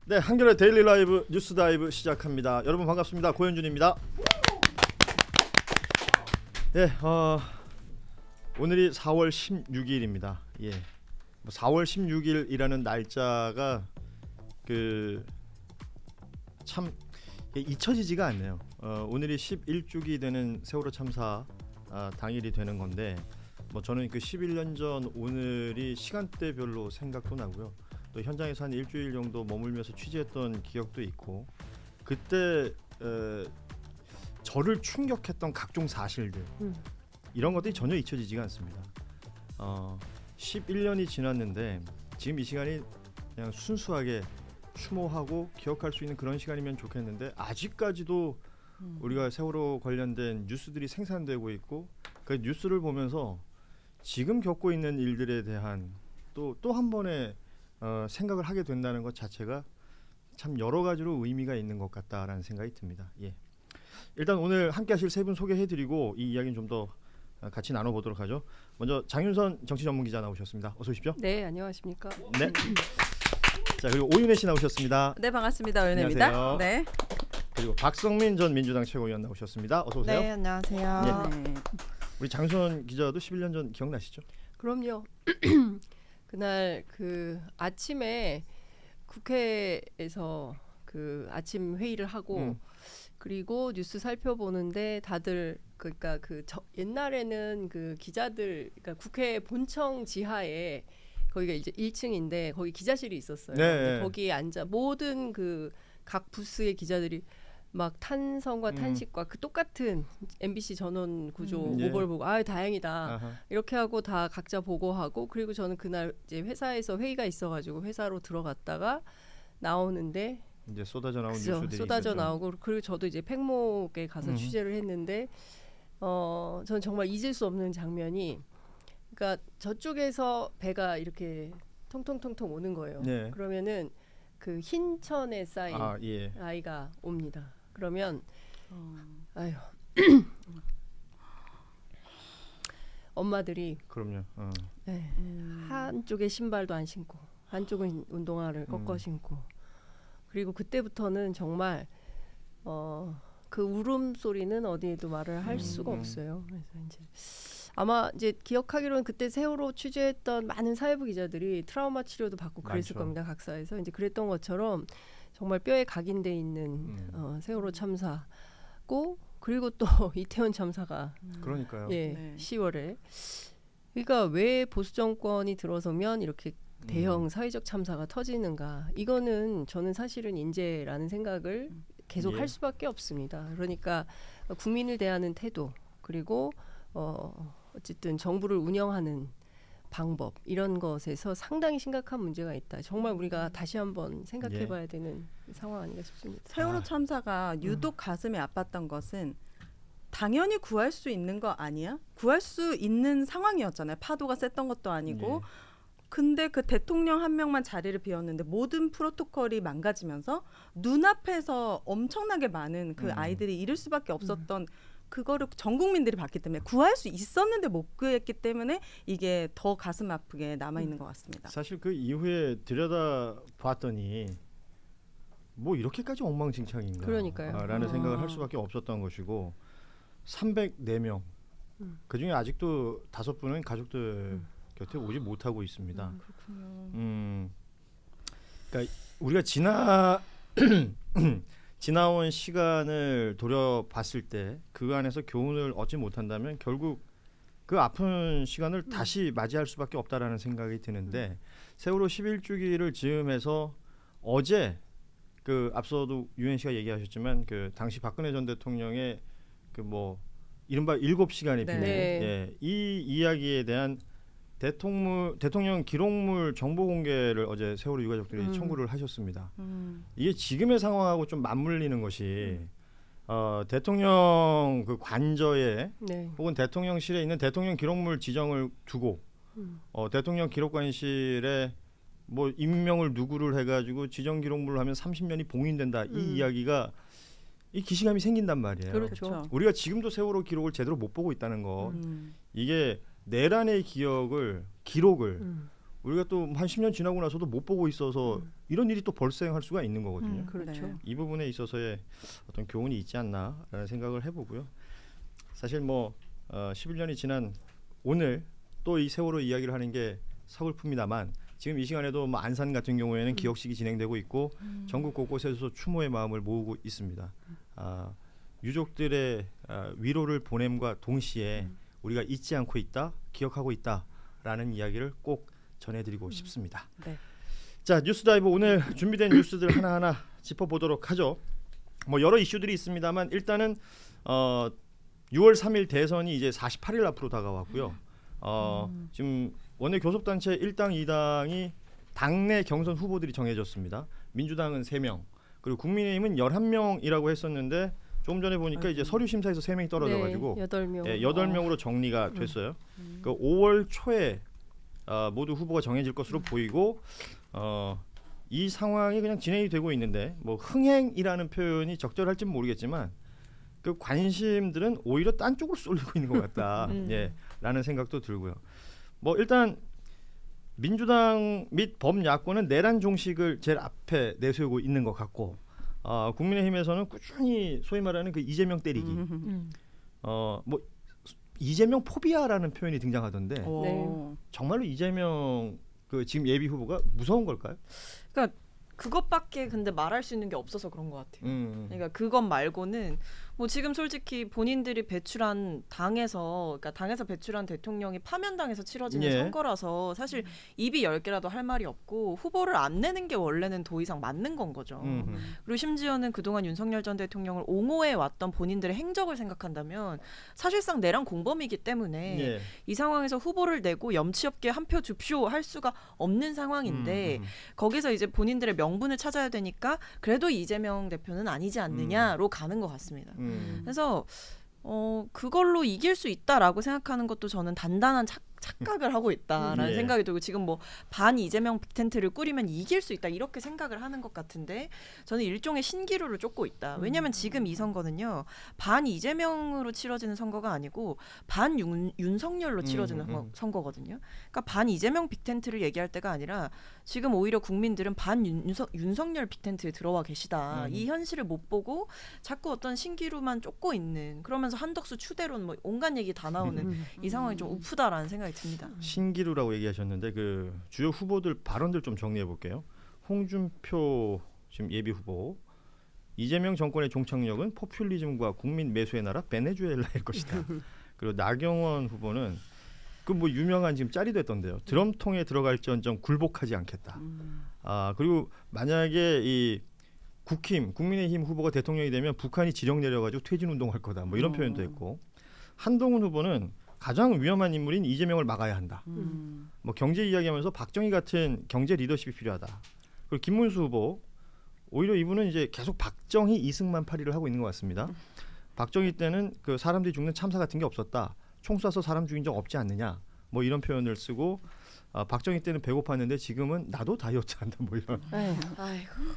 네, 한겨레 데일리 라이브 뉴스 다이브 시작합니다. 여러분 반갑습니다. 고현준입니다. 네, 오늘이 4월 16일입니다. 예, 4월 16일이라는 날짜가 참 잊혀지지가 않네요. 오늘이 11주기 되는 세월호 참사 당일이 되는 건데, 저는 그 11년 전 오늘이 시간대별로 생각도 나고요. 또 현장에서 한 일주일 정도 머물면서 취재했던 기억도 있고, 그때 저를 충격했던 각종 사실들, 이런 것들이 전혀 잊혀지지가 않습니다. 11년이 지났는데 지금 이 시간이 그냥 순수하게 추모하고 기억할 수 있는 그런 시간이면 좋겠는데, 아직까지도 우리가 세월호 관련된 뉴스들이 생산되고 있고, 그 뉴스를 보면서 지금 겪고 있는 일들에 대한 또 한 번의 생각을 하게 된다는 것 자체가 참 여러 가지로 의미가 있는 것 같다라는 생각이 듭니다. 예. 일단 오늘 함께하실 세 분 소개해드리고 이 이야기는 좀 더 같이 나눠보도록 하죠. 먼저 장윤선 정치전문기자 나오셨습니다. 어서 오십시오. 네, 안녕하십니까. 네. 자, 그리고 오윤혜 씨 나오셨습니다. 네, 반갑습니다. 오윤혜입니다. 안녕하세요. 네. 그리고 박성민 전 민주당 최고위원 나오셨습니다. 어서 오세요. 네, 안녕하세요. 네. 우리 장윤선 기자도 11년 전 기억나시죠? 그럼요. 그날 그 아침에 국회에서 그 아침 회의를 하고 그리고 뉴스 살펴보는데 다들 그러니까 옛날에는 그 기자들, 그러니까 국회 본청 지하에 거기가 이제 1층인데 거기 기자실이 있었어요. 네. 근데 거기에 앉아 모든 그 각 부스의 기자들이 막 탄성과 탄식과 그 똑같은 MBC 전원 구조 모범을 보고 다행이다. 아하. 이렇게 하고 다 각자 보고하고, 그리고 저는 그날 이제 회사에서 회의가 있어가지고 회사로 들어갔다가 나오는데 이제 쏟아져 나온 그죠, 뉴스들이 쏟아져 있었죠. 나오고, 그리고 저도 이제 팽목에 가서 취재를 했는데 저는 정말 잊을 수 없는 장면이, 그러니까 저쪽에서 배가 이렇게 통통통통 오는 거예요. 네. 그러면은 그 흰 천에 쌓인 예. 아이가 옵니다. 그러면 아유 엄마들이 그럼요. 네, 한쪽에 신발도 안 신고 한쪽은 운동화를 꺾어 신고, 그리고 그때부터는 정말 그 울음소리는 어디에도 말을 할 수가 없어요. 그래서 이제 아마 이제 기억하기로는 그때 세월호 취재했던 많은 사회부 기자들이 트라우마 치료도 받고 그랬을 많죠. 겁니다. 각사에서 이제 그랬던 것처럼 정말 뼈에 각인돼 있는 세월호 참사고, 그리고 또 이태원 참사가 그러니까요. 예, 네. 10월에. 그러니까 왜 보수 정권이 들어서면 이렇게 대형 사회적 참사가 터지는가? 이거는 저는 사실은 인재라는 생각을 계속 예. 할 수밖에 없습니다. 그러니까 국민을 대하는 태도, 그리고 어쨌든 정부를 운영하는 방법, 이런 것에서 상당히 심각한 문제가 있다. 정말 우리가 다시 한번 생각해봐야 되는 상황 아닌가 싶습니다. 세월호 참사가 유독 가슴이 아팠던 것은 당연히 구할 수 있는 거 아니야? 구할 수 있는 상황이었잖아요. 파도가 셌던 것도 아니고. 예. 근데 그 대통령 한 명만 자리를 비웠는데 모든 프로토콜이 망가지면서 눈앞에서 엄청나게 많은 그 아이들이 잃을 수밖에 없었던 그거를 전 국민들이 봤기 때문에, 구할 수 있었는데 못 구했기 때문에 이게 더 가슴 아프게 남아있는 것 같습니다. 사실 그 이후에 들여다 봤더니 뭐 이렇게까지 엉망진창인가 그러니까요. 라는 생각을 할 수밖에 없었던 것이고, 304명 그중에 아직도 5분은 가족들 곁에 오지 못하고 있습니다. 그렇군요. 그러니까 우리가 지나온 시간을 돌아봤을 때 그 안에서 교훈을 얻지 못한다면 결국 그 아픈 시간을 다시 맞이할 수밖에 없다라는 생각이 드는데, 세월호 11주기를 즈음해서 어제 그 앞서도 유엔 씨가 얘기하셨지만 그 당시 박근혜 전 대통령의 그 뭐 이른바 7시간의 비밀, 네. 예, 이 이야기에 대한 대통령 기록물 정보 공개를 어제 세월호 유가족들이 청구를 하셨습니다. 이게 지금의 상황하고 좀 맞물리는 것이 대통령 그 관저에 네. 혹은 대통령실에 있는 대통령 기록물 지정을 두고 대통령 기록관실에 뭐 임명을 누구를 해가지고 지정 기록물을 하면 30년이 봉인된다, 이 이야기가 이 기시감이 생긴단 말이에요. 그렇죠. 우리가 지금도 세월호 기록을 제대로 못 보고 있다는 거, 이게 내란의 기록을 우리가 또 한 10년 지나고 나서도 못 보고 있어서 이런 일이 또 발생할 수가 있는 거거든요. 그렇죠. 네. 이 부분에 있어서의 어떤 교훈이 있지 않나라는 생각을 해보고요. 사실 뭐 11년이 지난 오늘 또 이 세월호 이야기를 하는 게 서글픕니다만 지금 이 시간에도 뭐 안산 같은 경우에는 기억식이 진행되고 있고 전국 곳곳에서 추모의 마음을 모으고 있습니다. 유족들의 위로를 보냄과 동시에 우리가 잊지 않고 있다, 기억하고 있다라는 이야기를 꼭 전해드리고 싶습니다. 네. 자, 뉴스다이브 오늘 준비된 뉴스들 하나하나 짚어보도록 하죠. 뭐 여러 이슈들이 있습니다만 일단은 6월 3일 대선이 이제 48일 앞으로 다가왔고요. 지금 원내 교섭단체 1당 2당이 당내 경선 후보들이 정해졌습니다. 민주당은 3명, 그리고 국민의힘은 11명이라고 했었는데 조금 전에 보니까 이제 서류 심사에서 3명이 떨어져가지고 네, 8명. 8명으로 정리가 됐어요. 그 5월 초에 모두 후보가 정해질 것으로 보이고 이 상황이 그냥 진행이 되고 있는데 뭐 흥행이라는 표현이 적절할지는 모르겠지만 그 관심들은 오히려 딴 쪽으로 쏠리고 있는 것 같다. 라는 생각도 들고요. 뭐 일단 민주당 및 범야권은 내란 종식을 제일 앞에 내세우고 있는 것 같고 국민의힘에서는 꾸준히 소위 말하는 그 이재명 때리기 뭐 이재명 포비아라는 표현이 등장하던데 오. 정말로 이재명 그 지금 예비 후보가 무서운 걸까요? 그러니까 그것밖에 근데 말할 수 있는 게 없어서 그런 것 같아요. 그러니까 그것 말고는 뭐 지금 솔직히 본인들이 배출한 그러니까 당에서 배출한 대통령이 파면당해서 치러지는 예. 선거라서 사실 입이 10개라도 할 말이 없고 후보를 안 내는 게 원래는 더 이상 맞는 건 거죠. 그리고 심지어는 그동안 윤석열 전 대통령을 옹호해 왔던 본인들의 행적을 생각한다면 사실상 내란 공범이기 때문에 예. 이 상황에서 후보를 내고 염치 없게 한 표 줍쇼 할 수가 없는 상황인데 거기서 이제 본인들의 명분을 찾아야 되니까 그래도 이재명 대표는 아니지 않느냐로 가는 것 같습니다. 그래서 그걸로 이길 수 있다라고 생각하는 것도 저는 단단한 착각을 하고 있다라는 예. 생각이 들고 지금 뭐 반 이재명 빅텐트를 꾸리면 이길 수 있다 이렇게 생각을 하는 것 같은데 저는 일종의 신기루를 쫓고 있다. 왜냐하면 지금 이 선거는요 반 이재명으로 치러지는 선거가 아니고 반 윤석열로 치러지는 선거거든요. 그러니까 반 이재명 빅텐트를 얘기할 때가 아니라 지금 오히려 국민들은 반 윤석열 빅텐트에 들어와 계시다. 이 현실을 못 보고 자꾸 어떤 신기루만 쫓고 있는 그러면서 한덕수 추대론 뭐 온갖 얘기 다 나오는 이 상황이 좀 우프다라는 생각이 듭니다. 신기루라고 얘기하셨는데 그 주요 후보들 발언들 좀 정리해 볼게요. 홍준표 지금 예비 후보, 이재명 정권의 종착역은 포퓰리즘과 국민 매수의 나라 베네수엘라일 것이다. 그리고 나경원 후보는 그 뭐 유명한 지금 짤이 됐던데요. 드럼통에 들어갈지언정 굴복하지 않겠다. 그리고 만약에 이 국민의힘 후보가 대통령이 되면 북한이 지령 내려가지고 퇴진 운동할 거다. 뭐 이런 표현도 했고 한동훈 후보는 가장 위험한 인물인 이재명을 막아야 한다. 뭐 경제 이야기하면서 박정희 같은 경제 리더십이 필요하다. 그리고 김문수 후보 오히려 이분은 이제 계속 박정희 이승만 파리를 하고 있는 것 같습니다. 박정희 때는 그 사람들이 죽는 참사 같은 게 없었다. 총 쏴서 사람 죽인 적 없지 않느냐. 뭐 이런 표현을 쓰고 박정희 때는 배고팠는데 지금은 나도 다이어트 한다. 뭐 이런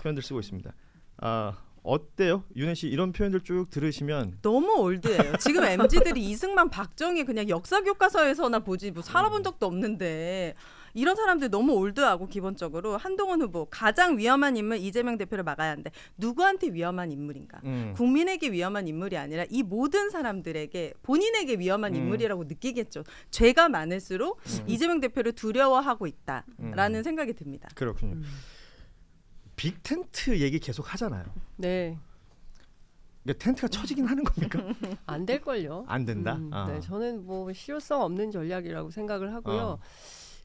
표현들 쓰고 있습니다. 어때요? 윤혜 씨 이런 표현들 쭉 들으시면 너무 올드해요. 지금 MZ들이 이승만 박정희 그냥 역사 교과서에서나 보지 뭐 살아본 적도 없는데 이런 사람들 너무 올드하고 기본적으로 한동훈 후보 가장 위험한 인물 이재명 대표를 막아야 하는데 누구한테 위험한 인물인가? 국민에게 위험한 인물이 아니라 이 모든 사람들에게 본인에게 위험한 인물이라고 느끼겠죠. 죄가 많을수록 이재명 대표를 두려워하고 있다라는 생각이 듭니다. 그렇군요. 빅텐트 얘기 계속 하잖아요. 네. 그러니까 텐트가 쳐지긴 하는 겁니까? 안 될걸요. 안 된다. 네, 저는 뭐 실효성 없는 전략이라고 생각을 하고요.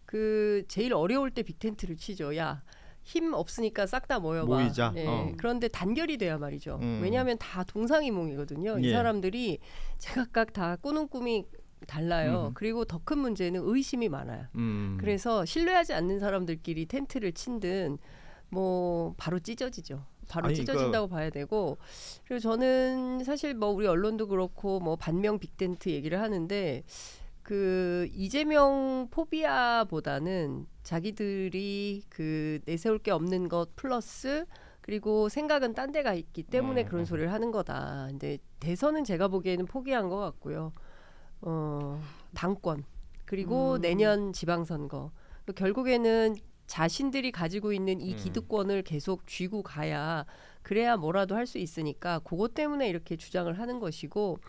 그 제일 어려울 때 빅텐트를 치죠. 야, 힘 없으니까 싹 다 모여봐. 모이자. 네. 그런데 단결이 돼야 말이죠. 왜냐하면 다 동상이몽이거든요. 이 예. 사람들이 제각각 다 꾸는 꿈이 달라요. 그리고 더 큰 문제는 의심이 많아요. 그래서 신뢰하지 않는 사람들끼리 텐트를 친든 뭐 바로 찢어지죠. 바로 아니, 찢어진다고 봐야 되고 그리고 저는 사실 뭐 우리 언론도 그렇고 뭐 반명 빅텐트 얘기를 하는데 그 이재명 포비아보다는 자기들이 그 내세울 게 없는 것 플러스 그리고 생각은 딴 데가 있기 때문에 그런 소리를 하는 거다. 근데 대선은 제가 보기에는 포기한 것 같고요. 당권 그리고 내년 지방선거 결국에는 자신들이 가지고 있는 이 음. 기득권을 계속 쥐고 가야 그래야 뭐라도 할 수 있으니까 그것 때문에 이렇게 주장을 하는 것이고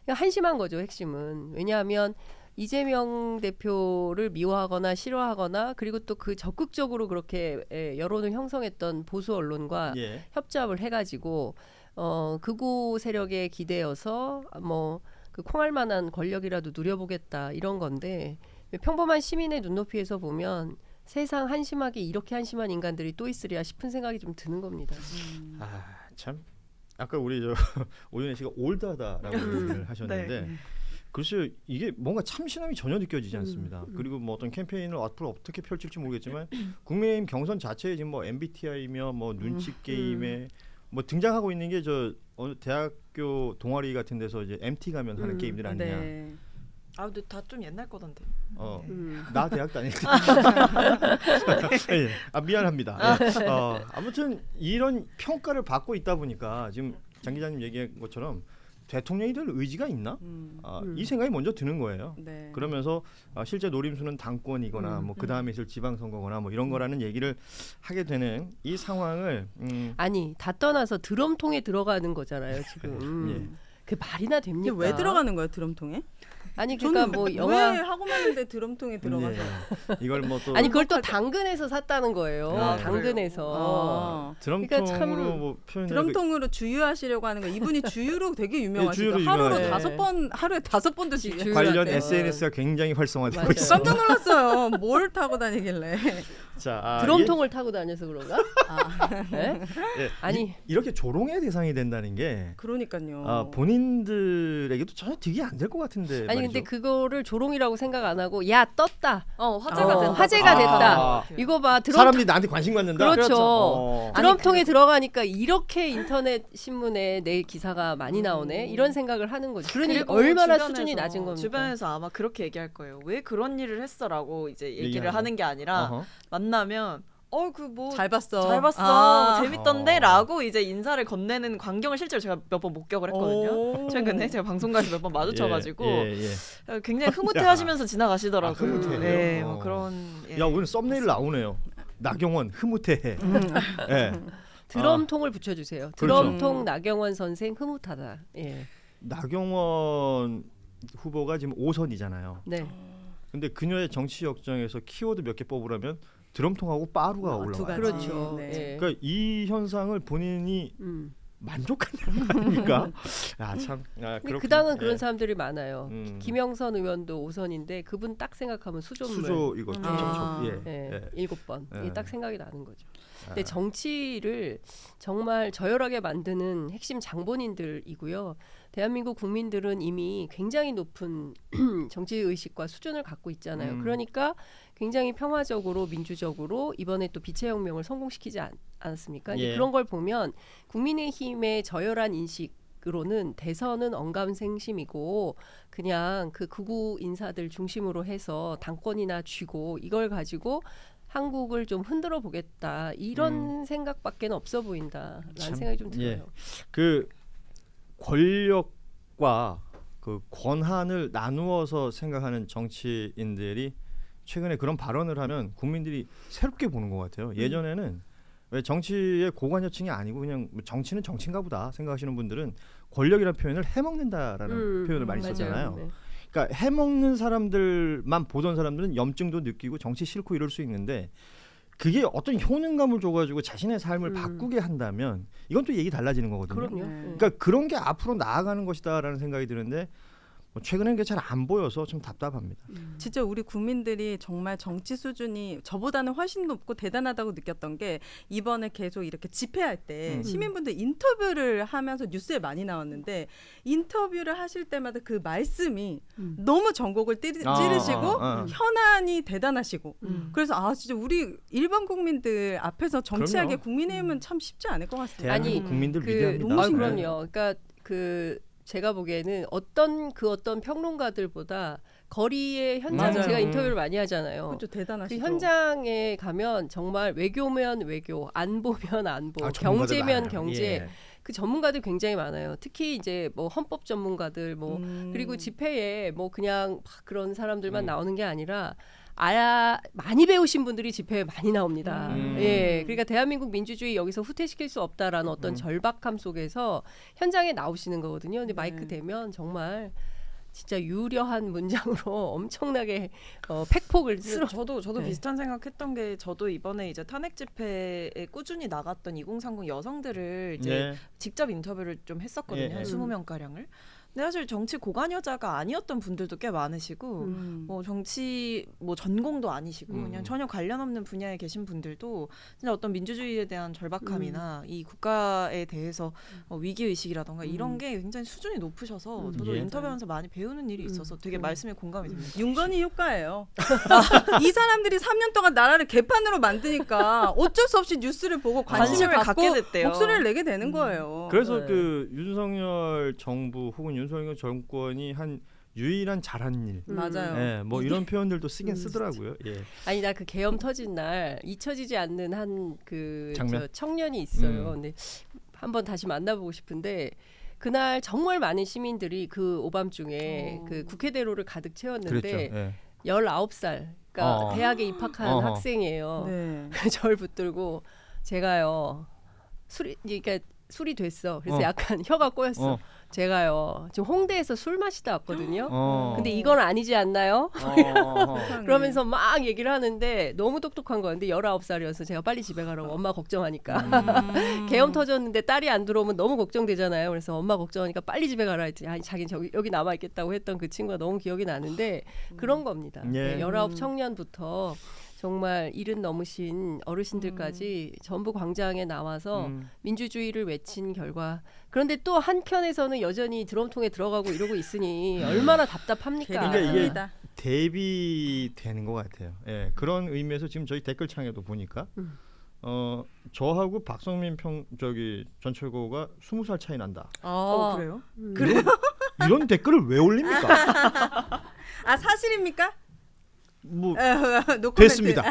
그냥 한심한 거죠 핵심은. 왜냐하면 이재명 대표를 미워하거나 싫어하거나 그리고 또 그 적극적으로 그렇게 여론을 형성했던 보수 언론과 예. 협잡을 해가지고 극우 세력에 기대어서 뭐 그 콩할 만한 권력이라도 누려보겠다 이런 건데 평범한 시민의 눈높이에서 보면 세상 한심하게 이렇게 한심한 인간들이 또 있으리야 싶은 생각이 좀 드는 겁니다. 아, 참. 아까 우리 저 오윤혜 씨가 올드하다라고 얘기를 하셨는데 네. 글쎄요 이게 뭔가 참신함이 전혀 느껴지지 않습니다. 그리고 뭐 어떤 캠페인을 앞으로 어떻게 펼칠지 모르겠지만 국민의힘 경선 자체에 지금 뭐 MBTI며 뭐 눈치 게임에 뭐 등장하고 있는 게 저 어느 대학교 동아리 같은 데서 이제 MT 가면 하는 게임들 아니냐. 네. 아 근데 다 좀 옛날 거던데. 나 대학 다니까. 예. 아 미안합니다. 예. 아무튼 이런 평가를 받고 있다 보니까 지금 장 기자님 얘기한 것처럼 대통령이 될 의지가 있나? 이 생각이 먼저 드는 거예요. 네. 그러면서 실제 노림수는 당권이거나 뭐 그 다음에 있을 지방선거거나 뭐 이런 거라는 얘기를 하게 되는 이 상황을 아니 다 떠나서 드럼통에 들어가는 거잖아요 지금. 예. 그 말이나 이게 됩니까? 왜 들어가는 거예요 드럼통에? 아니 그러니까 저는 뭐 왜 영화 하고 많은데 드럼통에 들어가서 예. 이걸 뭐 또 아니 그걸 또 당근에서 샀다는 거예요. 아, 당근에서. 드럼통으로 그러니까 참 뭐 표현을 드럼통으로 주유하시려고 하는 거 이분이 주유로 되게 유명하시죠. 주유로 하루로 유명하죠. 하루에 5번도 주유. 관련 주유할 때는. SNS가 굉장히 활성화되고 맞아요. 있습니다. 깜짝 놀랐어요. 뭘 타고 다니길래? 자, 드럼통을 타고 다녀서 그런가? 네? 예, 아니 이렇게 조롱의 대상이 된다는 게 그러니까요. 본인들에게도 전혀 득이 안 될 것 같은데 아니 말이죠. 근데 그거를 조롱이라고 생각 안 하고 야 떴다. 화제가 된다. 화제가 됐다. 아. 이거 봐 드럼 사람들이 나한테 관심 갖는다. 그렇죠. 드럼통에 들어가니까 이렇게 인터넷 신문에 내 기사가 많이 나오네 이런 생각을 하는 거죠. 그러니 그리고 얼마나 주변에서, 수준이 낮은 겁니까? 주변에서 아마 그렇게 얘기할 거예요. 왜 그런 일을 했어라고 이제 얘기를 얘기하는 하는 게 아니라 어허. 만나면 그 뭐 잘 봤어. 잘 봤어. 아. 재밌던데라고 이제 인사를 건네는 광경을 실제로 제가 몇 번 목격을 했거든요. 오. 최근에 제가 방송 가서 몇 번 마주쳐가지고 예. 굉장히 흐뭇해하시면서 지나가시더라고요. 흐뭇해요? 네, 뭐 그런. 예. 야 오늘 썸네일 나오네요. 나경원 흐뭇해. 예. 드럼통을 붙여주세요. 그렇죠. 드럼통 나경원 선생 흐뭇하다. 예. 나경원 후보가 지금 5선이잖아요. 네. 근데 그녀의 정치 역정에서 키워드 몇 개 뽑으라면 드럼통하고 빠루가 두 올라와요. 가지. 그렇죠. 네. 예. 그러니까 이 현상을 본인이 음. 만족하는 거 아닙니까? 참. 근데 그 당은 그런 사람들이 많아요. 음. 김영선 의원도 5선인데 그분 딱 생각하면 수조물. 수조 이거 아. 예. 예, 예. 7번. 예. 이게 딱 생각이 나는 거죠. 아. 근데 정치를 정말 저열하게 만드는 핵심 장본인들이고요. 대한민국 국민들은 이미 굉장히 높은 정치 의식과 수준을 갖고 있잖아요. 그러니까 굉장히 평화적으로 민주적으로 이번에 또 빛의 혁명을 성공시키지 않았습니까? 예. 그런 걸 보면 국민의힘의 저열한 인식으로는 대선은 언감생심이고 그냥 그 극우 인사들 중심으로 해서 당권이나 쥐고 이걸 가지고 한국을 좀 흔들어 보겠다 이런 생각밖에 없어 보인다라는 참, 생각이 좀 들어요. 예. 그 권력과 그 권한을 나누어서 생각하는 정치인들이 최근에 그런 발언을 하면 국민들이 새롭게 보는 것 같아요. 예전에는 왜 정치의 고관여층이 아니고 그냥 뭐 정치는 정치인가 보다 생각하시는 분들은 권력이라는 표현을 해먹는다라는 표현을 많이 맞아요. 썼잖아요. 네. 그러니까 해먹는 사람들만 보던 사람들은 염증도 느끼고 정치 싫고 이럴 수 있는데 그게 어떤 효능감을 줘가지고 자신의 삶을 바꾸게 한다면 이건 또 얘기 달라지는 거거든요. 그럼요. 네. 그러니까 그런 게 앞으로 나아가는 것이다라는 생각이 드는데 뭐 최근에는 그게 잘 안 보여서 좀 답답합니다. 진짜 우리 국민들이 정말 정치 수준이 저보다는 훨씬 높고 대단하다고 느꼈던 게 이번에 계속 이렇게 집회할 때 시민분들 인터뷰를 하면서 뉴스에 많이 나왔는데 인터뷰를 하실 때마다 그 말씀이 너무 전곡을 찌르시고 현안이 대단하시고 그래서 진짜 우리 일반 국민들 앞에서 정치하기 그럼요. 국민의힘은 참 쉽지 않을 것 같습니다. 대한민국 국민들 위대합니다. 너무 신기해요. 그럼요. 그러니까 제가 보기에는 어떤 평론가들보다 거리의 현장 맞아요. 제가 인터뷰를 많이 하잖아요. 그렇죠, 그 대단하시죠. 현장에 가면 정말 외교면 외교, 안보면 안보, 전문가들 경제면 많아요. 경제 예. 그 전문가들 굉장히 많아요. 특히 이제 뭐 헌법 전문가들 그리고 집회에 뭐 그냥 막 그런 사람들만 나오는 게 아니라 많이 배우신 분들이 집회에 많이 나옵니다. 음. 예, 그러니까 대한민국 민주주의 여기서 후퇴시킬 수 없다라는 어떤 절박함 속에서 현장에 나오시는 거거든요. 근데 마이크 대면 정말 진짜 유려한 문장으로 엄청나게 팩폭을 쓸어. 저도 네. 비슷한 생각했던 게 저도 이번에 이제 탄핵 집회에 꾸준히 나갔던 2030 여성들을 이제 네. 직접 인터뷰를 좀 했었거든요. 예, 한 예. 20명 가량을. 근데 사실 정치 고관 여자가 아니었던 분들도 꽤 많으시고 뭐 정치 뭐 전공도 아니시고 그냥 전혀 관련 없는 분야에 계신 분들도 진짜 어떤 민주주의에 대한 절박함이나 이 국가에 대해서 위기 의식이라던가 이런 게 굉장히 수준이 높으셔서 저도 예. 인터뷰하면서 많이 배우는 일이 있어서 되게 말씀에 공감이 됩니다. 윤건희 효과예요. 이 사람들이 3년 동안 나라를 개판으로 만드니까 어쩔 수 없이 뉴스를 보고 관심을 갖고 갖게 됐대요. 목소리를 내게 되는 거예요. 그래서 네. 그 윤석열 정부 혹은 윤석열 정권이 한 유일한 잘한 일. 맞아요. 예, 뭐 이런 표현들도 쓰긴 쓰더라고요. 예. 아니 나 그 계엄 터진 날 잊혀지지 않는 한 그 장면? 청년이 있어요. 근데 한번 다시 만나보고 싶은데 그날 정말 많은 시민들이 그 오밤중에 그 국회대로를 가득 채웠는데 그랬죠. 예. 19살 그러니까 대학에 입학한 어허. 학생이에요. 네. 절 붙들고 제가요 술이 됐어. 그래서 약간 혀가 꼬였어. 제가요 지금 홍대에서 술 마시다 왔거든요. 근데 이건 아니지 않나요? 그러면서 막 얘기를 하는데 너무 똑똑한 거예요. 근데 19살이어서 제가 빨리 집에 가라고 엄마 걱정하니까. 계엄 터졌는데 딸이 안 들어오면 너무 걱정되잖아요. 그래서 엄마 걱정하니까 빨리 집에 가라 했더니 아니 자기는 여기 남아 있겠다고 했던 그 친구가 너무 기억이 나는데 그런 겁니다. 예. 19 청년부터 정말 70 넘으신 어르신들까지 전부 광장에 나와서 민주주의를 외친 결과 그런데 또 한편에서는 여전히 드럼통에 들어가고 이러고 있으니 얼마나 답답합니까? 그러니까 이게 개개입니다. 대비되는 것 같아요. 예, 그런 의미에서 지금 저희 댓글창에도 보니까 저하고 박성민 전 최고가 20살 차이 난다. 그래요? 이런 댓글을 왜 올립니까? 아 사실입니까? 뭐 노 코멘트. 됐습니다.